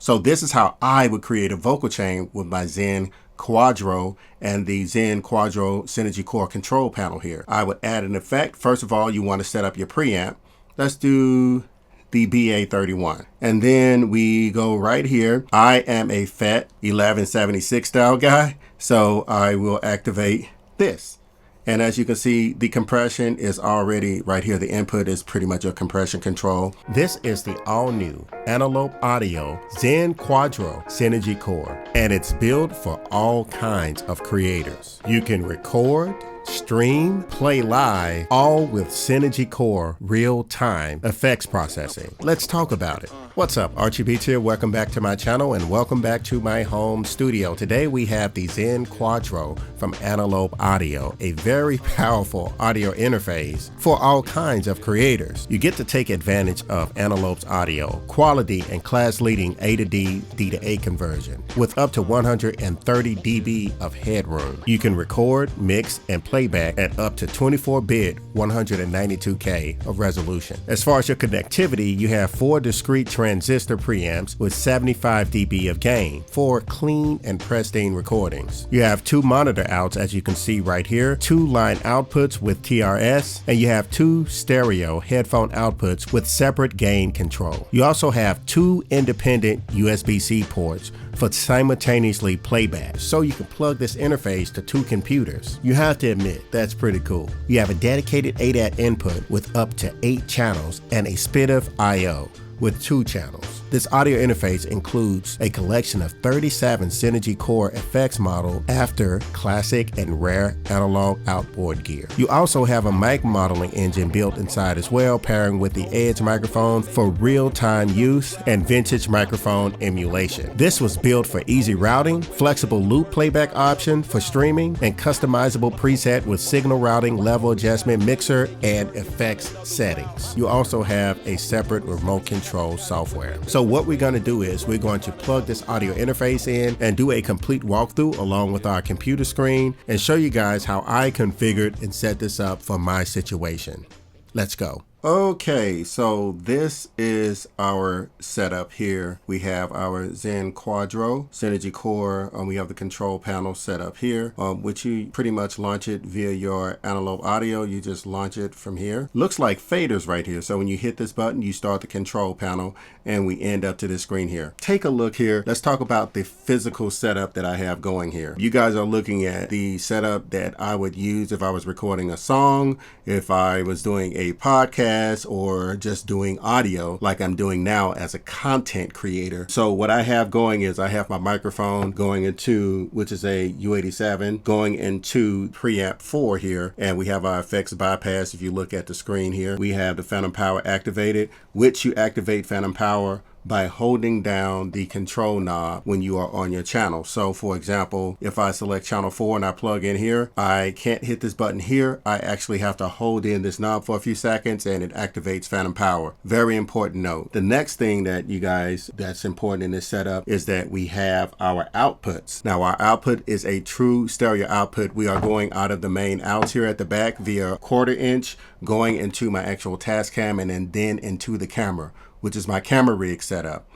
So this is how I would create a vocal chain with my Zen Quadro and the Zen Quadro Synergy Core control panel here. I would add an effect. First of all, you want to set up your preamp. Let's do the BA31. And then we go right here. I am a FET 1176 style guy, so I will activate this. And as you can see, the compression is already right here. The input is pretty much a compression control. This is the all-new Antelope Audio Zen Quadro Synergy Core, and it's built for all kinds of creators. You can record, stream, play live, all with Synergy Core real-time effects processing. Let's talk about it. What's up, Archie Beats here. Welcome back to my channel and welcome back to my home studio. Today we have the Zen Quadro from Antelope Audio, a very powerful audio interface for all kinds of creators. You get to take advantage of Antelope's audio, quality and class-leading A to D, D to A conversion with up to 130 dB of headroom. You can record, mix, and playback at up to 24-bit 192K of resolution. As far as your connectivity, you have 4 discrete transistor preamps with 75 dB of gain for clean and pristine recordings. You have 2 monitor outs, as you can see right here, 2 line outputs with TRS, and you have 2 stereo headphone outputs with separate gain control. You also have 2 independent USB-C ports for simultaneously playback, so you can plug this interface to 2 computers. You have to admit, that's pretty cool. You have a dedicated ADAT input with up to 8 channels and a SPDIF I/O with 2 channels. This audio interface includes a collection of 37 Synergy Core effects modeled after classic and rare analog outboard gear. You also have a mic modeling engine built inside as well, pairing with the Edge microphone for real-time use and vintage microphone emulation. This was built for easy routing, flexible loop playback option for streaming, and customizable preset with signal routing, level adjustment, mixer, and effects settings. You also have a separate remote control software. So what we're going to do is we're going to plug this audio interface in and do a complete walkthrough along with our computer screen and show you guys how I configured and set this up for my situation. Let's go. Okay, so this is our setup here. We have our Zen Quadro Synergy Core, we have the control panel set up here, which you pretty much launch it via your Antelope Audio. You just launch it from here. Looks like faders right here. So when you hit this button, you start the control panel and we end up to this screen here. Take a look here. Let's talk about the physical setup that I have going here. You guys are looking at the setup that I would use if I was recording a song, if I was doing a podcast, or just doing audio like I'm doing now as a content creator. So what I have going is I have my microphone going into, which is a U87, going into preamp 4 here, and we have our effects bypass. If you look at the screen here, we have the phantom power activated, which you activate phantom power by holding down the control knob when you are on your channel. So for example, if I select channel 4 and I plug in here, I can't hit this button here. I actually have to hold in this knob for a few seconds and it activates phantom power. Very important note. The next thing that you guys, that's important in this setup is that we have our outputs. Now our output is a true stereo output. We are going out of the main outs here at the back via 1/4 inch, going into my actual Tascam and then into the camera, which is my camera rig setup.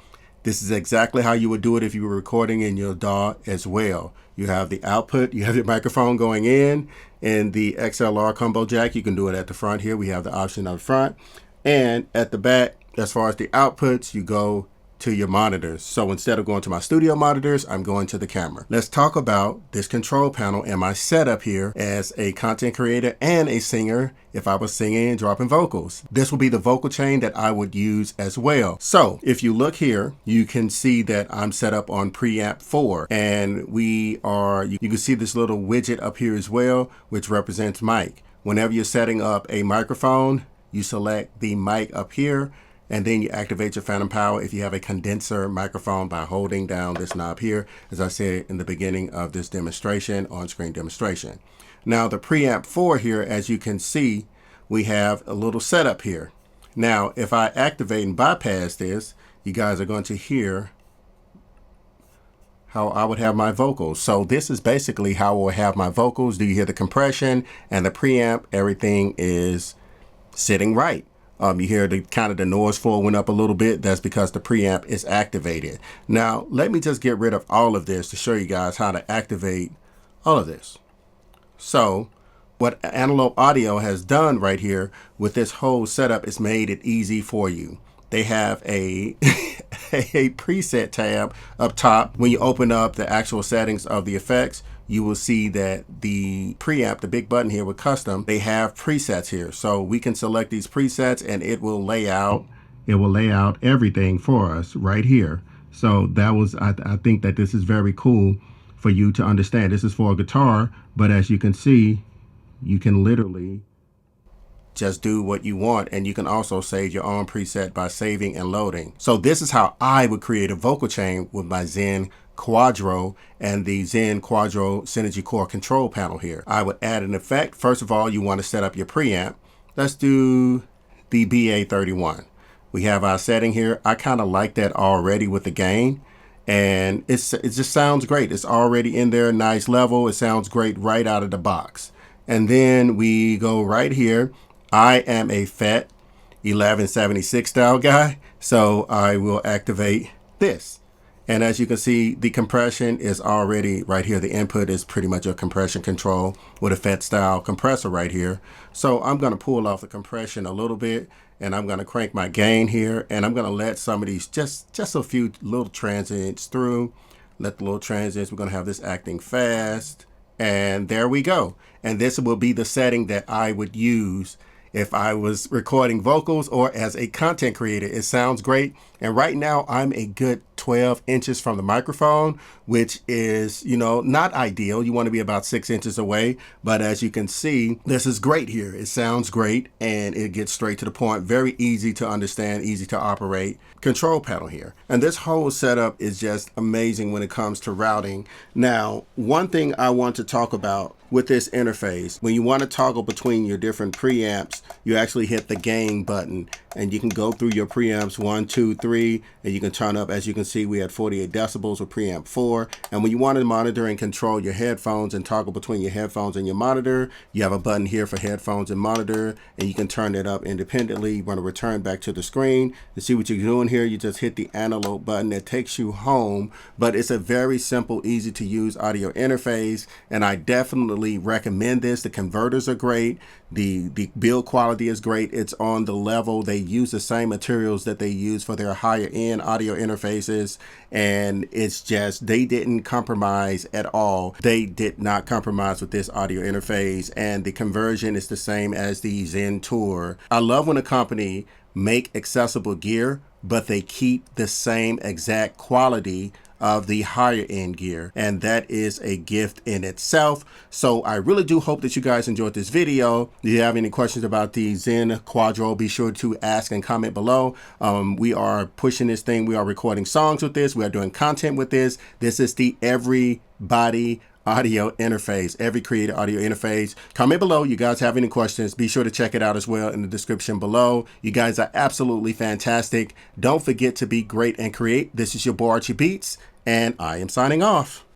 This is exactly how you would do it if you were recording in your DAW as well. You have the output, you have your microphone going in, and the XLR combo jack. You can do it at the front here. We have the option up front. And at the back, as far as the outputs, you go to your monitors. So instead of going to my studio monitors, I'm going to the camera. Let's talk about this control panel and my setup here as a content creator and a singer if I was singing and dropping vocals. This will be the vocal chain that I would use as well. So if you look here, you can see that I'm set up on preamp 4 and you can see this little widget up here as well, which represents mic. Whenever you're setting up a microphone, you select the mic up here, and then you activate your phantom power if you have a condenser microphone by holding down this knob here, as I said in the beginning of this demonstration, on-screen demonstration. Now the preamp 4 here, as you can see, we have a little setup here. Now if I activate and bypass this, you guys are going to hear how I would have my vocals. So this is basically how I will have my vocals. Do you hear the compression and the preamp? Everything is sitting right. You hear the kind of the noise floor went up a little bit. That's because the preamp is activated. Now, let me just get rid of all of this to show you guys how to activate all of this. So what Antelope Audio has done right here with this whole setup is made it easy for you. They have a a preset tab up top. When you open up the actual settings of the effects, you will see that the preamp, the big button here with custom, they have presets here. So we can select these presets and it will lay out everything for us right here. So that was, I think that this is very cool for you to understand. This is for a guitar, but as you can see, you can literally just do what you want, and you can also save your own preset by saving and loading. So this is how I would create a vocal chain with my Zen Quadro and the Zen Quadro Synergy Core control panel here. I would add an effect. First of all, you want to set up your preamp. Let's do the BA31. We have our setting here. I kind of like that already with the gain, and it just sounds great. It's already in there, nice level. It sounds great right out of the box. And then we go right here. I am a FET 1176 style guy, so I will activate this. And as you can see, the compression is already right here. The input is pretty much a compression control with a FET style compressor right here. So I'm going to pull off the compression a little bit, and I'm going to crank my gain here, and I'm going to let some of these, just a few little transients through. Let the little transients, we're going to have this acting fast, and there we go. And this will be the setting that I would use if I was recording vocals or as a content creator. It sounds great. And right now I'm a good 12 inches from the microphone, which is, you know, not ideal. You want to be about 6 inches away. But as you can see, this is great here. It sounds great and it gets straight to the point. Very easy to understand, easy to operate. Control panel here. And this whole setup is just amazing when it comes to routing. Now, one thing I want to talk about with this interface, when you want to toggle between your different preamps, you actually hit the gain button and you can go through your preamps 1, 2, 3, and you can turn up. As you can see, we had 48 decibels with preamp 4. And when you want to monitor and control your headphones and toggle between your headphones and your monitor, you have a button here for headphones and monitor, and you can turn it up independently. You want to return back to the screen to see what you're doing here. You just hit the Antelope button that takes you home. But it's a very simple, easy to use audio interface, and I definitely recommend this. The converters are great. The build quality is great. It's on the level. They use the same materials that they use for their higher end audio interfaces, and it's just, they didn't compromise at all. They did not compromise with this audio interface, and the conversion is the same as the Zen Tour. I love when a company make accessible gear, but they keep the same exact quality of the higher end gear, and that is a gift in itself. So I really do hope that you guys enjoyed this video. If you have any questions about the Zen Quadro, be sure to ask and comment below. We are pushing this thing. We are recording songs with this. We are doing content with this. This is the everybody audio interface, every creator audio interface. Comment below. You guys have any questions, be sure to check it out as well in the description below. You guys are absolutely fantastic. Don't forget to be great and create. This is your boy Archie Beats, and I am signing off.